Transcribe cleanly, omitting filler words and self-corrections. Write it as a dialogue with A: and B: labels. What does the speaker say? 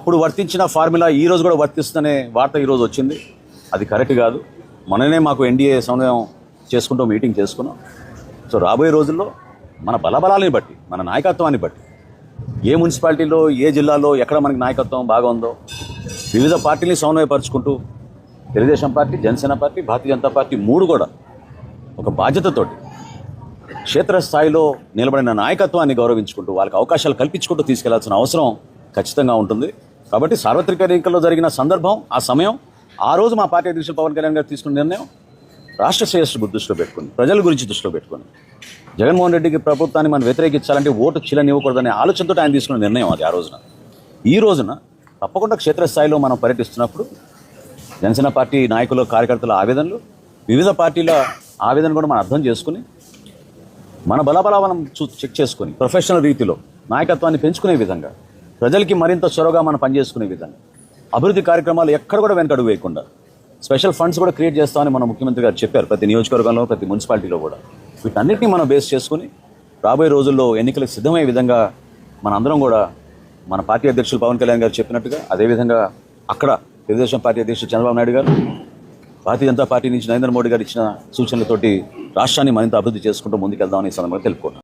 A: అప్పుడు వర్తించిన ఫార్ములా ఈ రోజు కూడా వర్తిస్తుందనే వార్త ఈరోజు వచ్చింది. అది కరెక్ట్ కాదు. మననే మాకు ఎన్డీఏ సమన్వయం చేసుకుంటూ మీటింగ్ చేసుకున్నాం. సో రాబోయే రోజుల్లో మన బలబలాలని బట్టి, మన నాయకత్వాన్ని బట్టి, ఏ మున్సిపాలిటీలో, ఏ జిల్లాలో ఎక్కడ మనకి నాయకత్వం బాగా ఉందో వివిధ పార్టీని సమన్వయపరుచుకుంటూ Telugu Desam party, Janasena party, Bharatiya Janata party మూడు కూడా ఒక బాధ్యతతోటి క్షేత్రస్థాయిలో నిలబడిన నాయకత్వాన్ని గౌరవించుకుంటూ వాళ్ళకి అవకాశాలు కల్పించుకుంటూ తీసుకెళ్లాల్సిన అవసరం ఖచ్చితంగా ఉంటుంది. కాబట్టి సార్వత్రిక ఎన్నికల్లో జరిగిన సందర్భం, ఆ సమయం, ఆ రోజు మా పార్టీ అధ్యక్షులు పవన్ కళ్యాణ్ గారు తీసుకున్న నిర్ణయం రాష్ట్ర శ్రేయస్సు దృష్టిలో పెట్టుకుని, ప్రజల గురించి దృష్టిలో పెట్టుకుని, జగన్మోహన్ రెడ్డికి ప్రభుత్వాన్ని మనం వ్యతిరేకించాలంటే ఓటు చీలనివ్వకూడదనే ఆలోచనతో ఆయన తీసుకున్న నిర్ణయం అది. ఆ రోజున ఈ రోజున తప్పకుండా క్షేత్రస్థాయిలో మనం పర్యటిస్తున్నప్పుడు జనసేన పార్టీ నాయకుల, కార్యకర్తల ఆవేదనలు, వివిధ పార్టీల ఆవేదన కూడా మనం అర్థం చేసుకుని మన బలబలా మనం చెక్ చేసుకుని ప్రొఫెషనల్ రీతిలో నాయకత్వాన్ని పెంచుకునే విధంగా, ప్రజలకి మరింత చొరవగా మనం పనిచేసుకునే విధంగా, అభివృద్ధి కార్యక్రమాలు ఎక్కడ కూడా వెనకడుగు వేయకుండా స్పెషల్ ఫండ్స్ కూడా క్రియేట్ చేస్తామని మన ముఖ్యమంత్రి గారు చెప్పారు. ప్రతి నియోజకవర్గంలో, ప్రతి మున్సిపాలిటీలో కూడా వీటన్నిటిని మనం బేస్ చేసుకుని రాబోయే రోజుల్లో ఎన్నికలకు సిద్ధమయ్యే విధంగా మనందరం కూడా మన పార్టీ అధ్యక్షులు పవన్ కళ్యాణ్ గారు చెప్పినట్టుగా, అదేవిధంగా అక్కడ తెలుగుదేశం పార్టీ అధ్యక్షుడు చంద్రబాబు నాయుడు గారు, భారతీయ జనతా పార్టీ నుంచి నరేంద్ర మోడీ గారు ఇచ్చిన సూచనలతోటి రాష్ట్రాన్ని మరింత అభివృద్ధి చేసుకుంటూ ముందుకెళ్దామని ఈ సందర్భంగా తెలుపుకుంటున్నాను.